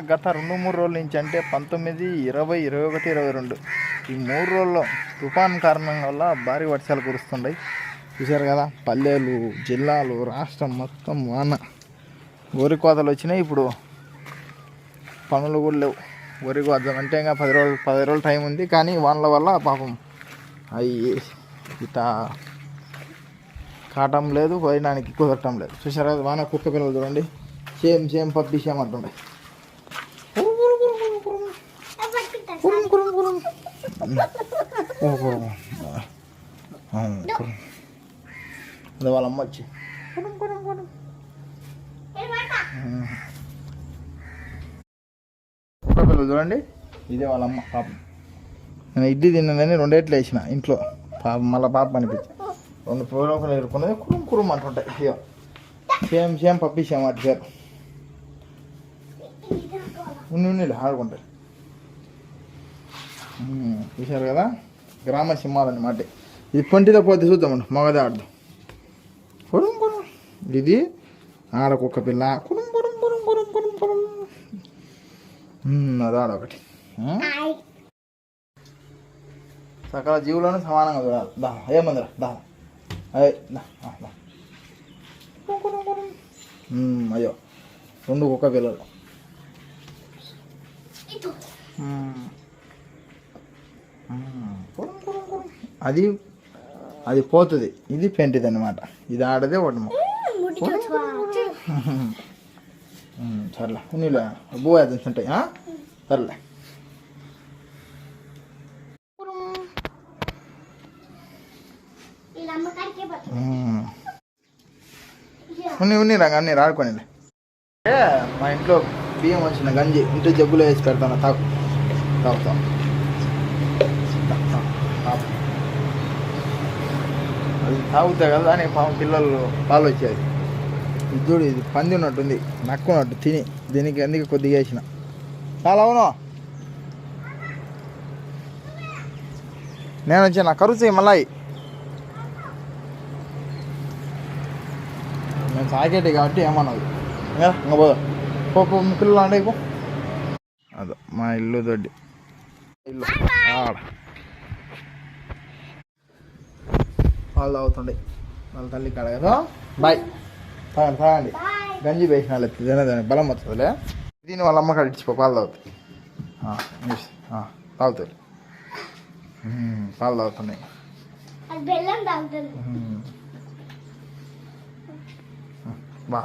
గత 2-3 రోజుల నుంచి అంటే 19, 20, 21, 22 ఈ 3 రోజుల్లో తుఫాన్ కారణం వల్ల భారీ వర్షాలు కురుస్తున్నాయి. చూశారు కదా, పల్లెలు, జిల్లాలు, రాష్ట్రం మొత్తం వాన, వరి కోతలు వచ్చినాయి. ఇప్పుడు పనులు కూడా లేవు. వరి కోత అంటే ఇంకా 10 రోజులు టైం ఉంది. కానీ వానల వల్ల పాపం అవి ఇట కావటం లేదు, పోయడానికి కుదరటం లేదు. చూసారా, వాన కుక్క పిల్లలు చూడండి, సేమ్ పప్పి సేమ్ అంటుండే. అదే వాళ్ళ అమ్మ వచ్చి కుక్క పిల్లలు చూడండి, ఇదే వాళ్ళ అమ్మ. పాపం నేను ఇడ్లీ తిన్నదని 2 ఏట్లు వేసిన ఇంట్లో. పాపం మళ్ళీ పాప అనిపించి 2 ప్రోగ్రాంలు ఎదుర్కొన్నది కురుం అంటుంటాయి. ఇక సేమ్ పప్పి సేమ్ అటు పేరు ఉండి ఆడుకుంటాయి. చూశారు కదా, గ్రామ సింహాలు అన్నమాట. ఇది పంటితో పోతే చూద్దామండి, మగదే ఆడదాం. ఇది ఆడ కుక్క పిల్ల అది ఆడొకటి. సకల జీవులను సమానంగా చూడాలి. దా ఏమందిరా దా అయ్యో 2 కుక్క పిల్లలు. అది పోతుంది, ఇది పెంటిది అనమాట. ఇది ఆడదే ఒకటి. సర్లే నీళ్ళు బో ఉంటాయి. సర్లే ఉన్ని రంగా అన్నీ రాడుకొని. మా ఇంట్లో బియ్యం వచ్చిన గంజి ఇంటి జగ్గులో వేసి పెడతాను, తాగుతాం. అది తాగుతాయి కదా అని పిల్లలు పాలు వచ్చాయి. ఇది చూడు, ఇది పంది ఉన్నట్టుంది, నక్కున్నట్టు తిని. దీనికి అందుకే కొద్దిగా వేసిన. చాలా అవును, నేను వచ్చి నా కరువు మళ్ళీ నేను సాకేటి కాబట్టి ఏమన్నది. ఇంకా పో పిల్లలు అంటే పో. అదో మా ఇల్లు దొడ్డి ఇల్లు ఆడ పాలు తాగుతుండే వాళ్ళ తల్లి కాడ కదా. బాయ్, తాగండి. గంజి వేసిన తినదాని బలం వస్తుందిలే. దీన్ని వాళ్ళ అమ్మ కాడ ఇచ్చిపో, పాలు తాగుతాయి. తాగుతాయి, పాలు తాగుతున్నాయి. బా